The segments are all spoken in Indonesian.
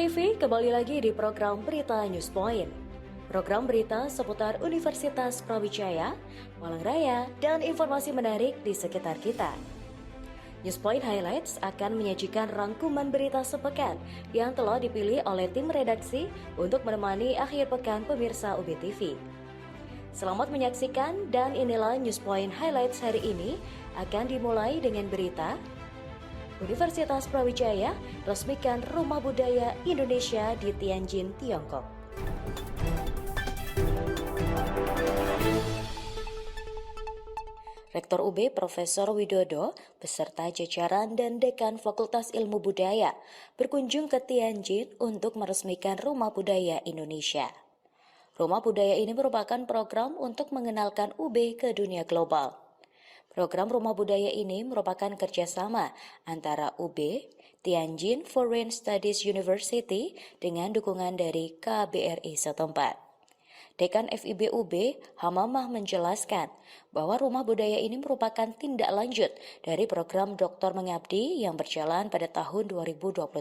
TV kembali lagi di program Berita News Point. Program berita seputar Universitas Brawijaya, Malang Raya, dan informasi menarik di sekitar kita. News Point Highlights akan menyajikan rangkuman berita sepekan yang telah dipilih oleh tim redaksi untuk menemani akhir pekan pemirsa UB TV. Selamat menyaksikan dan inilah News Point Highlights hari ini akan dimulai dengan berita Universitas Brawijaya resmikan Rumah Budaya Indonesia di Tianjin, Tiongkok. Rektor UB Profesor Widodo beserta jajaran dan Dekan Fakultas Ilmu Budaya berkunjung ke Tianjin untuk meresmikan Rumah Budaya Indonesia. Rumah Budaya ini merupakan program untuk mengenalkan UB ke dunia global. Program Rumah Budaya ini merupakan kerjasama antara UB, Tianjin Foreign Studies University dengan dukungan dari KBRI setempat. Dekan FIB UB, Hamamah menjelaskan bahwa Rumah Budaya ini merupakan tindak lanjut dari program Doktor Mengabdi yang berjalan pada tahun 2023.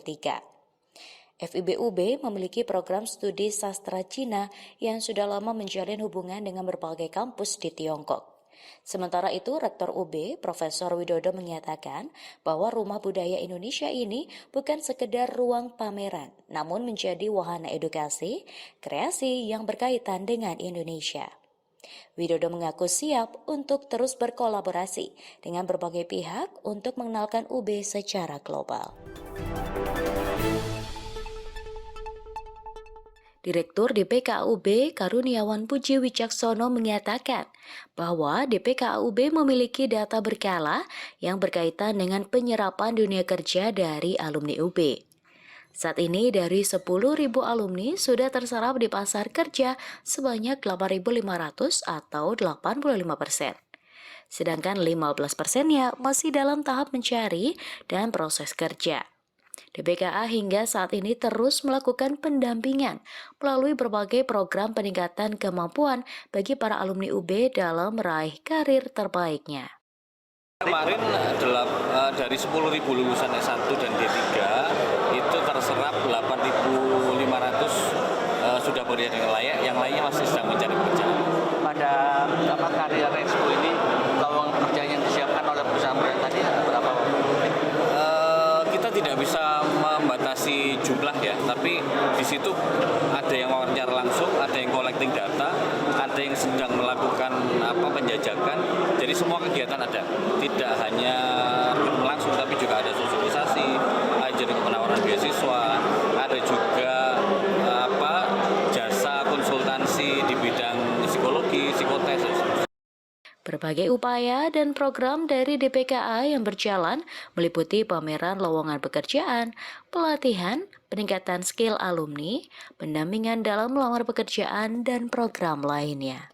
FIB UB memiliki program studi sastra Cina yang sudah lama menjalin hubungan dengan berbagai kampus di Tiongkok. Sementara itu, Rektor UB, Profesor Widodo menyatakan bahwa Rumah Budaya Indonesia ini bukan sekedar ruang pameran, namun menjadi wahana edukasi, kreasi yang berkaitan dengan Indonesia. Widodo mengaku siap untuk terus berkolaborasi dengan berbagai pihak untuk mengenalkan UB secara global. Direktur DPKUB Karuniawan Puji Wicaksono menyatakan bahwa DPKUB memiliki data berkala yang berkaitan dengan penyerapan dunia kerja dari alumni UB. Saat ini dari 10.000 alumni sudah terserap di pasar kerja sebanyak 8.500 atau 85%. Sedangkan 15%-nya masih dalam tahap mencari dan proses kerja. DPKA hingga saat ini terus melakukan pendampingan melalui berbagai program peningkatan kemampuan bagi para alumni UB dalam meraih karir terbaiknya. Kemarin dari 10.000 lulusan S1 dan D3 itu terserap 8.500 sudah bekerja dengan layak, yang lainnya masih sedang mencari pekerjaan. Pada karir Expo ini, lowongan pekerjaan yang disiapkan oleh perusahaan tadi berapa? Kita tidak bisa membatasi jumlah ya, tapi di situ ada yang wawancara langsung, ada yang collecting data, ada yang sedang melakukan penjajakan. Jadi semua kegiatan ada, tidak hanya rekrutmen langsung, tapi juga ada sosialisasi, ada penawaran beasiswa, ada juga jasa konsultansi di bidang psikologi, psikotes. Berbagai upaya dan program dari DPKA yang berjalan meliputi pameran lowongan pekerjaan, pelatihan, peningkatan skill alumni, pendampingan dalam melamar pekerjaan, dan program lainnya.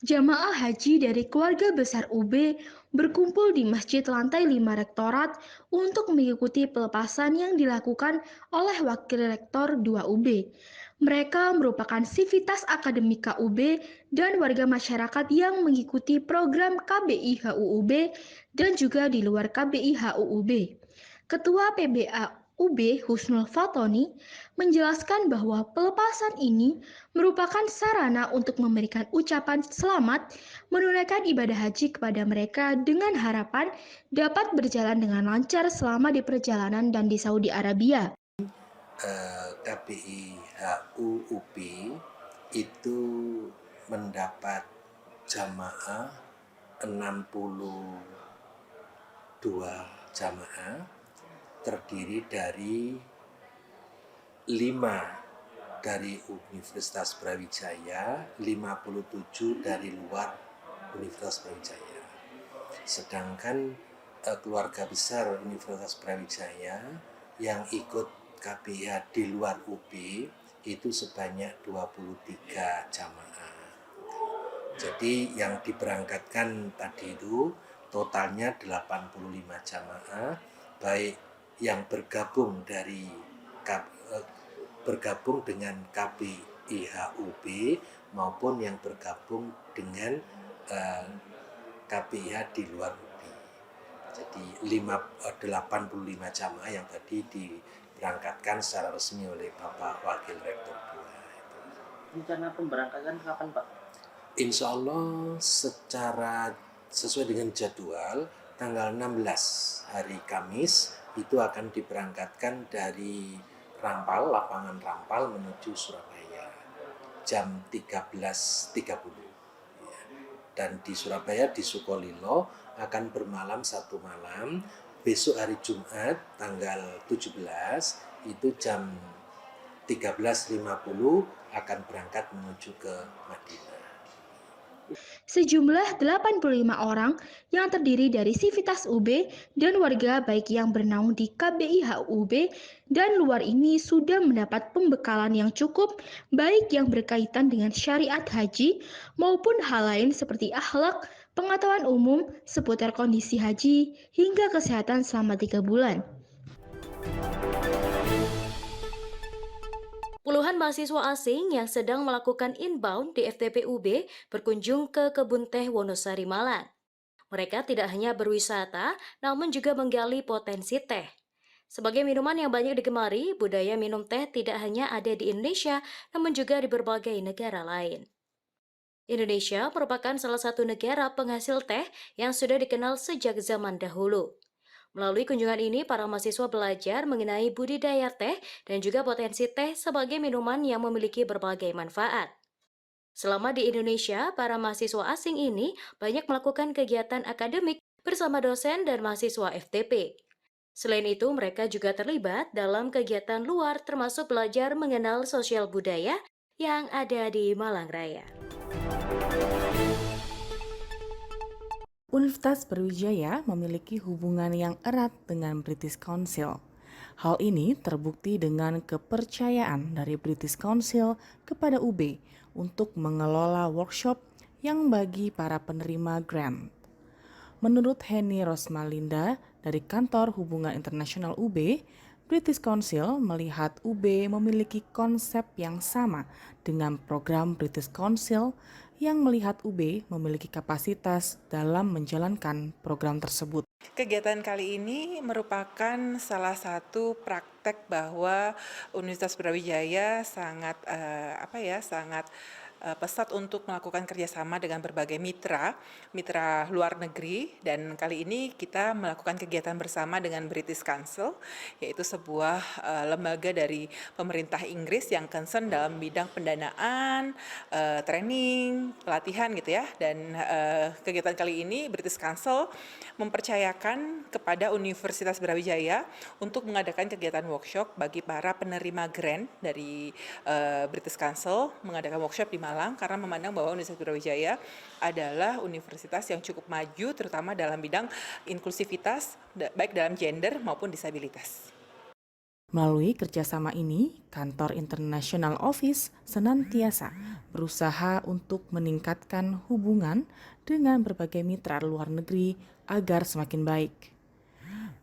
Jamaah haji dari keluarga besar UB berkumpul di Masjid Lantai 5 Rektorat untuk mengikuti pelepasan yang dilakukan oleh Wakil Rektor 2 UB. Mereka merupakan sivitas akademika UB dan warga masyarakat yang mengikuti program KBI HUUB dan juga di luar KBI HUUB. Ketua PBA UB Husnul Fatoni menjelaskan bahwa pelepasan ini merupakan sarana untuk memberikan ucapan selamat menunaikan ibadah haji kepada mereka dengan harapan dapat berjalan dengan lancar selama di perjalanan dan di Saudi Arabia. KBI HUUB itu mendapat jamaah 62 jamaah, terdiri dari 5 dari Universitas Brawijaya, 57 dari luar Universitas Brawijaya. Sedangkan keluarga besar Universitas Brawijaya yang ikut KBIH di luar UB itu sebanyak 23 jamaah. Jadi yang diberangkatkan tadi itu totalnya 85 jamaah, baik yang bergabung dengan KBIH UB maupun yang bergabung dengan KBIH di luar UB. Jadi 85 jamaah yang tadi diberangkatkan secara resmi oleh Bapak Wakil Rektor 2. Rencana pemberangkatan kapan, Pak? Insya Allah sesuai dengan jadwal tanggal 16 hari Kamis itu akan diberangkatkan dari Rampal, lapangan Rampal menuju Surabaya jam 13.30. Dan di Surabaya di Sukolilo akan bermalam 1 malam. Besok hari Jumat tanggal 17 itu jam 13.50 akan berangkat menuju ke Madinah. Sejumlah 85 orang yang terdiri dari Sivitas UB dan warga baik yang bernaung di KBIH UB dan luar ini sudah mendapat pembekalan yang cukup baik yang berkaitan dengan syariat haji maupun hal lain seperti akhlak, pengetahuan umum seputar kondisi haji hingga kesehatan selama 3 bulan. Puluhan mahasiswa asing yang sedang melakukan inbound di FTP UB berkunjung ke Kebun Teh Wonosari, Malang. Mereka tidak hanya berwisata, namun juga menggali potensi teh. Sebagai minuman yang banyak digemari, budaya minum teh tidak hanya ada di Indonesia, namun juga di berbagai negara lain. Indonesia merupakan salah satu negara penghasil teh yang sudah dikenal sejak zaman dahulu. Melalui kunjungan ini, para mahasiswa belajar mengenai budidaya teh dan juga potensi teh sebagai minuman yang memiliki berbagai manfaat. Selama di Indonesia, para mahasiswa asing ini banyak melakukan kegiatan akademik bersama dosen dan mahasiswa FTP. Selain itu, mereka juga terlibat dalam kegiatan luar termasuk belajar mengenal sosial budaya yang ada di Malang Raya. Universitas Brawijaya memiliki hubungan yang erat dengan British Council. Hal ini terbukti dengan kepercayaan dari British Council kepada UB untuk mengelola workshop yang bagi para penerima grant. Menurut Henny Rosmalinda dari Kantor Hubungan Internasional UB, British Council melihat UB memiliki konsep yang sama dengan program British Council yang melihat UB memiliki kapasitas dalam menjalankan program tersebut. Kegiatan kali ini merupakan salah satu praktek bahwa Universitas Brawijaya sangat pesat untuk melakukan kerjasama dengan berbagai mitra luar negeri, dan kali ini kita melakukan kegiatan bersama dengan British Council, yaitu sebuah lembaga dari pemerintah Inggris yang concern dalam bidang pendanaan, training, pelatihan gitu ya. Dan kegiatan kali ini British Council mempercayakan kepada Universitas Brawijaya untuk mengadakan kegiatan workshop bagi para penerima grant dari British Council, mengadakan workshop di Malang karena memandang bahwa Universitas Brawijaya adalah universitas yang cukup maju terutama dalam bidang inklusivitas baik dalam gender maupun disabilitas. Melalui kerjasama ini, Kantor International Office senantiasa berusaha untuk meningkatkan hubungan dengan berbagai mitra luar negeri agar semakin baik.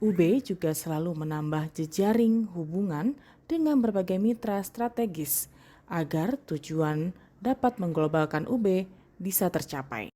UB juga selalu menambah jejaring hubungan dengan berbagai mitra strategis agar tujuan dapat mengglobalkan UB bisa tercapai.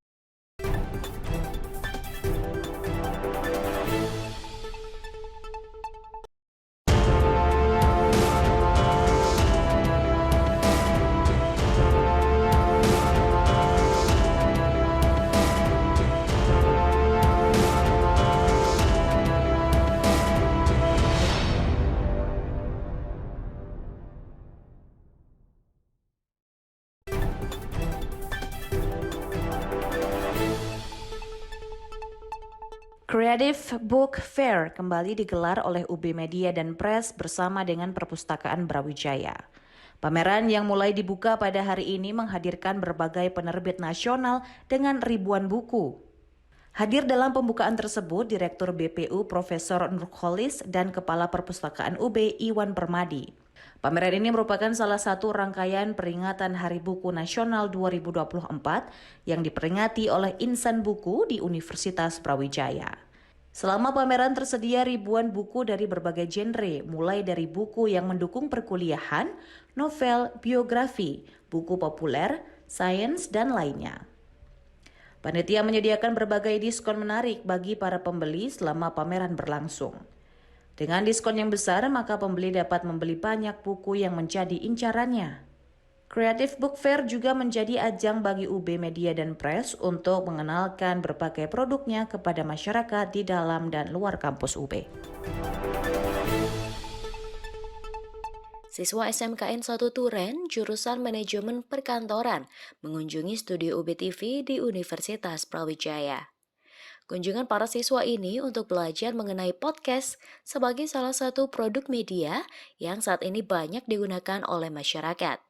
Creative Book Fair kembali digelar oleh UB Media dan Press bersama dengan Perpustakaan Brawijaya. Pameran yang mulai dibuka pada hari ini menghadirkan berbagai penerbit nasional dengan ribuan buku. Hadir dalam pembukaan tersebut Direktur BPU Profesor Nurholis dan Kepala Perpustakaan UB Iwan Permadi. Pameran ini merupakan salah satu rangkaian peringatan Hari Buku Nasional 2024 yang diperingati oleh Insan Buku di Universitas Brawijaya. Selama pameran tersedia ribuan buku dari berbagai genre, mulai dari buku yang mendukung perkuliahan, novel, biografi, buku populer, sains, dan lainnya. Panitia menyediakan berbagai diskon menarik bagi para pembeli selama pameran berlangsung. Dengan diskon yang besar, maka pembeli dapat membeli banyak buku yang menjadi incarannya. Creative Book Fair juga menjadi ajang bagi UB Media dan Press untuk mengenalkan berbagai produknya kepada masyarakat di dalam dan luar kampus UB. Siswa SMKN 1 Turen, jurusan Manajemen Perkantoran, mengunjungi studio UB TV di Universitas Brawijaya. Kunjungan para siswa ini untuk belajar mengenai podcast sebagai salah satu produk media yang saat ini banyak digunakan oleh masyarakat.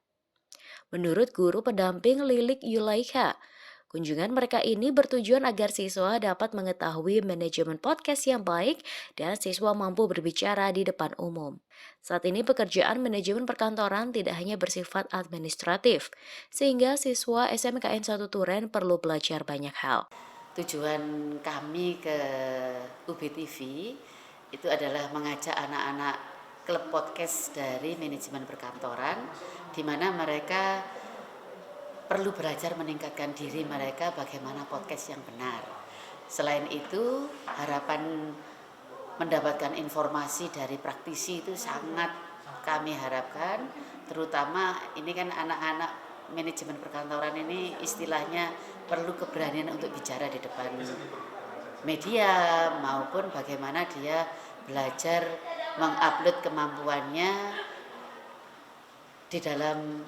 Menurut guru pendamping Lilik Yulaikha, kunjungan mereka ini bertujuan agar siswa dapat mengetahui manajemen podcast yang baik dan siswa mampu berbicara di depan umum. Saat ini pekerjaan manajemen perkantoran tidak hanya bersifat administratif, sehingga siswa SMKN 1 Turen perlu belajar banyak hal. Tujuan kami ke UB TV itu adalah mengajak anak-anak klub podcast dari manajemen perkantoran, di mana mereka perlu belajar meningkatkan diri mereka bagaimana podcast yang benar. Selain itu, harapan mendapatkan informasi dari praktisi itu sangat kami harapkan, terutama ini kan anak-anak manajemen perkantoran ini istilahnya perlu keberanian untuk bicara di depan media maupun bagaimana dia belajar mengupload kemampuannya di dalam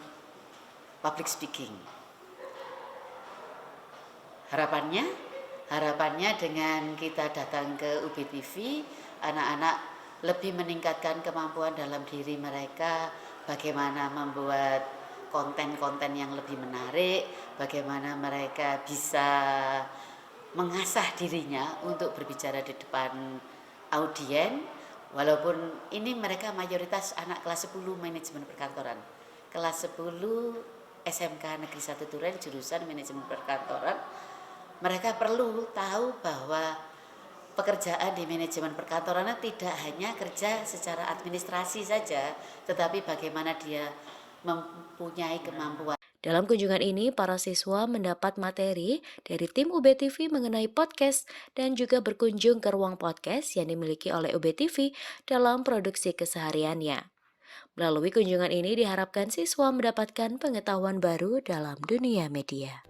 public speaking. Harapannya dengan kita datang ke UB TV, anak-anak lebih meningkatkan kemampuan dalam diri mereka, bagaimana membuat konten-konten yang lebih menarik, bagaimana mereka bisa mengasah dirinya untuk berbicara di depan audien, walaupun ini mereka mayoritas anak kelas 10 manajemen perkantoran. Kelas 10 SMK Negeri 1 Turen jurusan manajemen perkantoran, mereka perlu tahu bahwa pekerjaan di manajemen perkantoran tidak hanya kerja secara administrasi saja, tetapi bagaimana dia mempunyai kemampuan. Dalam kunjungan ini, para siswa mendapat materi dari tim UB TV mengenai podcast dan juga berkunjung ke ruang podcast yang dimiliki oleh UB TV dalam produksi kesehariannya. Melalui kunjungan ini diharapkan siswa mendapatkan pengetahuan baru dalam dunia media.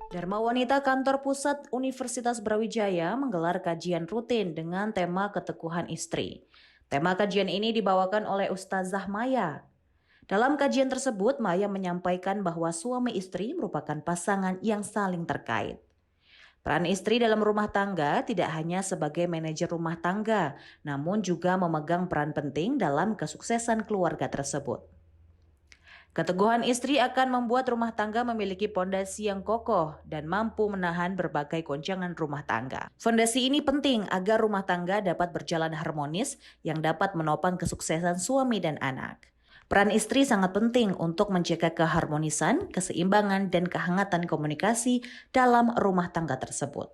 Dharma Wanita Kantor Pusat Universitas Brawijaya menggelar kajian rutin dengan tema Keteguhan Istri. Tema kajian ini dibawakan oleh Ustazah Maya. Dalam kajian tersebut, Maya menyampaikan bahwa suami istri merupakan pasangan yang saling terkait. Peran istri dalam rumah tangga tidak hanya sebagai manajer rumah tangga, namun juga memegang peran penting dalam kesuksesan keluarga tersebut. Keteguhan istri akan membuat rumah tangga memiliki pondasi yang kokoh dan mampu menahan berbagai goncangan rumah tangga. Fondasi ini penting agar rumah tangga dapat berjalan harmonis yang dapat menopang kesuksesan suami dan anak. Peran istri sangat penting untuk menjaga keharmonisan, keseimbangan, dan kehangatan komunikasi dalam rumah tangga tersebut.